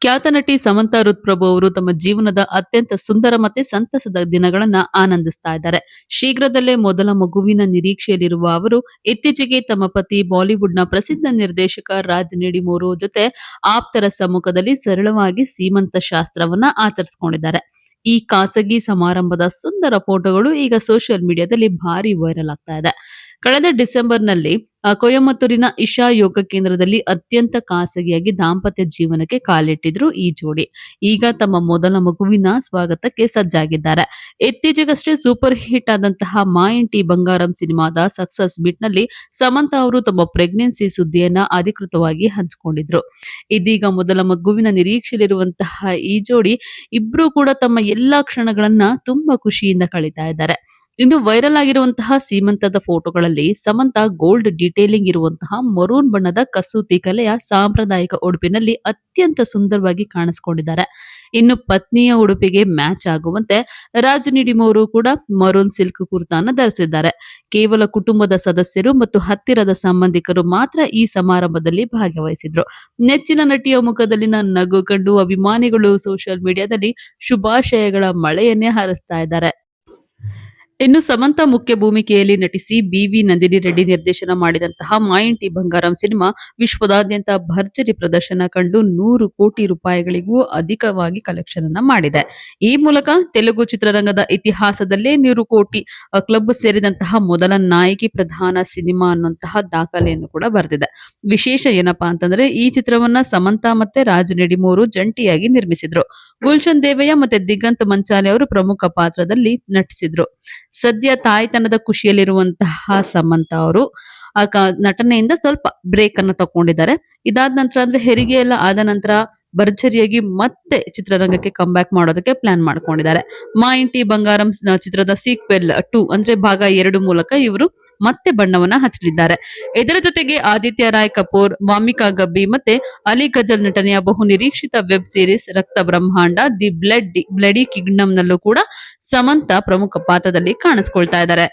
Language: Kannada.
ಖ್ಯಾತ ನಟಿ ಸಮಂತಾ ರುತ್ ಅವರು ತಮ್ಮ ಜೀವನದ ಅತ್ಯಂತ ಸುಂದರ ಮತ್ತೆ ಸಂತಸದ ದಿನಗಳನ್ನ ಆನಂದಿಸ್ತಾ ಇದ್ದಾರೆ. ಶೀಘ್ರದಲ್ಲೇ ಮೊದಲ ಮಗುವಿನ ನಿರೀಕ್ಷೆಯಲ್ಲಿರುವ ಅವರು ಇತ್ತೀಚೆಗೆ ತಮ್ಮ ಪತಿ ಬಾಲಿವುಡ್ನ ಪ್ರಸಿದ್ಧ ನಿರ್ದೇಶಕ ರಾಜ್ ನಿಡಿಮೋರು ಜೊತೆ ಆಪ್ತರ ಸಮ್ಮುಖದಲ್ಲಿ ಸರಳವಾಗಿ ಸೀಮಂತ ಶಾಸ್ತ್ರವನ್ನ ಆಚರಿಸಿಕೊಂಡಿದ್ದಾರೆ. ಈ ಖಾಸಗಿ ಸಮಾರಂಭದ ಸುಂದರ ಫೋಟೋಗಳು ಈಗ ಸೋಷಿಯಲ್ ಮೀಡಿಯಾದಲ್ಲಿ ಭಾರಿ ವೈರಲ್ ಆಗ್ತಾ ಇದೆ. ಕಳೆದ ಡಿಸೆಂಬರ್ನಲ್ಲಿ ಕೊಯಮತ್ತೂರಿನ ಇಶಾ ಯೋಗ ಕೇಂದ್ರದಲ್ಲಿ ಅತ್ಯಂತ ಖಾಸಗಿಯಾಗಿ ದಾಂಪತ್ಯ ಜೀವನಕ್ಕೆ ಕಾಲಿಟ್ಟಿದ್ರು ಈ ಜೋಡಿ. ಈಗ ತಮ್ಮ ಮೊದಲ ಮಗುವಿನ ಸ್ವಾಗತಕ್ಕೆ ಸಜ್ಜಾಗಿದ್ದಾರೆ. ಇತ್ತೀಚೆಗಷ್ಟೇ ಸೂಪರ್ ಹಿಟ್ ಆದಂತಹ ಮಾ ಇಂಟಿ ಬಂಗಾರಂ ಸಿನಿಮಾದ ಸಕ್ಸಸ್ ಮೀಟ್ನಲ್ಲಿ ಸಮಂತಾ ಅವರು ತಮ್ಮ ಪ್ರೆಗ್ನೆನ್ಸಿ ಸುದ್ದಿಯನ್ನ ಅಧಿಕೃತವಾಗಿ ಹಂಚಿಕೊಂಡಿದ್ರು. ಇದೀಗ ಮೊದಲ ಮಗುವಿನ ನಿರೀಕ್ಷೆಯಲ್ಲಿರುವಂತಹ ಈ ಜೋಡಿ ಇಬ್ರು ಕೂಡ ತಮ್ಮ ಎಲ್ಲಾ ಕ್ಷಣಗಳನ್ನ ತುಂಬಾ ಖುಷಿಯಿಂದ ಕಳೀತಾ ಇದ್ದಾರೆ. ಇನ್ನು ವೈರಲ್ ಆಗಿರುವಂತಹ ಸೀಮಂತದ ಫೋಟೋಗಳಲ್ಲಿ ಸಮಂತಾ ಗೋಲ್ಡ್ ಡೀಟೇಲಿಂಗ್ ಇರುವಂತಹ ಮರೂನ್ ಬಣ್ಣದ ಕಸೂತಿ ಕಲೆಯ ಸಾಂಪ್ರದಾಯಿಕ ಉಡುಪಿನಲ್ಲಿ ಅತ್ಯಂತ ಸುಂದರವಾಗಿ ಕಾಣಿಸಿಕೊಂಡಿದ್ದಾರೆ. ಇನ್ನು ಪತ್ನಿಯ ಉಡುಪಿಗೆ ಮ್ಯಾಚ್ ಆಗುವಂತೆ ರಾಜ್ ನಿಡಿಮೋರು ಕೂಡ ಮರೂನ್ ಸಿಲ್ಕ್ ಕುರ್ತಾನ ಧರಿಸಿದ್ದಾರೆ. ಕೇವಲ ಕುಟುಂಬದ ಸದಸ್ಯರು ಮತ್ತು ಹತ್ತಿರದ ಸಂಬಂಧಿಕರು ಮಾತ್ರ ಈ ಸಮಾರಂಭದಲ್ಲಿ ಭಾಗವಹಿಸಿದ್ರು. ನೆಚ್ಚಿನ ನಟಿಯ ಮುಖದಲ್ಲಿನ ನಗು ಕಂಡು ಅಭಿಮಾನಿಗಳು ಸೋಷಿಯಲ್ ಮೀಡಿಯಾದಲ್ಲಿ ಶುಭಾಶಯಗಳ ಮಳೆಯನ್ನೇ ಹರಿಸ್ತಾ ಇದ್ದಾರೆ. ಇನ್ನು ಸಮಂತಾ ಮುಖ್ಯ ಭೂಮಿಕೆಯಲ್ಲಿ ನಟಿಸಿ ಬಿ.ವಿ. ನಂದಿನಿ ರೆಡ್ಡಿ ನಿರ್ದೇಶನ ಮಾಡಿದಂತಹ ಮಾ ಇಂಟಿ ಬಂಗಾರಂ ಸಿನಿಮಾ ವಿಶ್ವದಾದ್ಯಂತ ಭರ್ಜರಿ ಪ್ರದರ್ಶನ ಕಂಡು 100 ಕೋಟಿ ರೂಪಾಯಿಗಳಿಗೂ ಅಧಿಕವಾಗಿ ಕಲೆಕ್ಷನ್ ಅನ್ನ ಮಾಡಿದೆ. ಈ ಮೂಲಕ ತೆಲುಗು ಚಿತ್ರರಂಗದ ಇತಿಹಾಸದಲ್ಲೇ 100 ಕೋಟಿ ಕ್ಲಬ್ ಸೇರಿದಂತಹ ಮೊದಲ ನಾಯಕಿ ಪ್ರಧಾನ ಸಿನಿಮಾ ಅನ್ನುವಂತಹ ದಾಖಲೆಯನ್ನು ಕೂಡ ಬರೆದಿದೆ. ವಿಶೇಷ ಏನಪ್ಪಾ ಅಂತಂದ್ರೆ ಈ ಚಿತ್ರವನ್ನ ಸಮಂತಾ ಮತ್ತೆ ರಾಜ್ ನಿಡಿಮೋರು ಜಂಟಿಯಾಗಿ ನಿರ್ಮಿಸಿದ್ರು. ಗುಲ್ಶನ್ ದೇವಯ್ಯ ಮತ್ತೆ ದಿಗಂತ್ ಮಂಚಾಲೆ ಅವರು ಪ್ರಮುಖ ಪಾತ್ರದಲ್ಲಿ ನಟಿಸಿದ್ರು. ಸದ್ಯ ತಾಯ್ತನದ ಖುಷಿಯಲ್ಲಿರುವಂತಹ ಸಮಂತಾ ಅವರು ನಟನೆಯಿಂದ ಸ್ವಲ್ಪ ಬ್ರೇಕ್ ಅನ್ನು ತಕೊಂಡಿದ್ದಾರೆ. ಇದಾದ ನಂತರ ಅಂದ್ರೆ ಹೆರಿಗೆ ಎಲ್ಲ ಆದ ನಂತರ ಭರ್ಜರಿಯಾಗಿ ಮತ್ತೆ ಚಿತ್ರರಂಗಕ್ಕೆ ಕಂಬ್ಯಾಕ್ ಮಾಡೋದಕ್ಕೆ ಪ್ಲಾನ್ ಮಾಡ್ಕೊಂಡಿದ್ದಾರೆ. ಮಾ ಇಂಟಿ ಬಂಗಾರಂ ಚಿತ್ರದ ಸೀಕ್ವೆಲ್ 2 ಅಂದ್ರೆ ಭಾಗ 2 ಮೂಲಕ ಇವರು ಮತ್ತೆ ಬಣ್ಣವನ್ನ ಹಚ್ಚಲಿದ್ದಾರೆ. ಇದರ ಜೊತೆಗೆ ಆದಿತ್ಯ ರಾಯ್ ಕಪೂರ್, ವಾಮಿಕಾ ಗಬ್ಬಿ ಮತ್ತೆ ಅಲಿ ಗಜಲ್ ನಟನೆಯ ಬಹು ನಿರೀಕ್ಷಿತ ವೆಬ್ ಸೀರೀಸ್ ರಕ್ತ ಬ್ರಹ್ಮಾಂಡ ದಿ ಬ್ಲಡಿ ಕಿಂಗ್ಡಮ್ ನಲ್ಲೂ ಕೂಡ ಸಮಂತಾ ಪ್ರಮುಖ ಪಾತ್ರದಲ್ಲಿ ಕಾಣಿಸ್ಕೊಳ್ತಾ ಇದ್ದಾರೆ.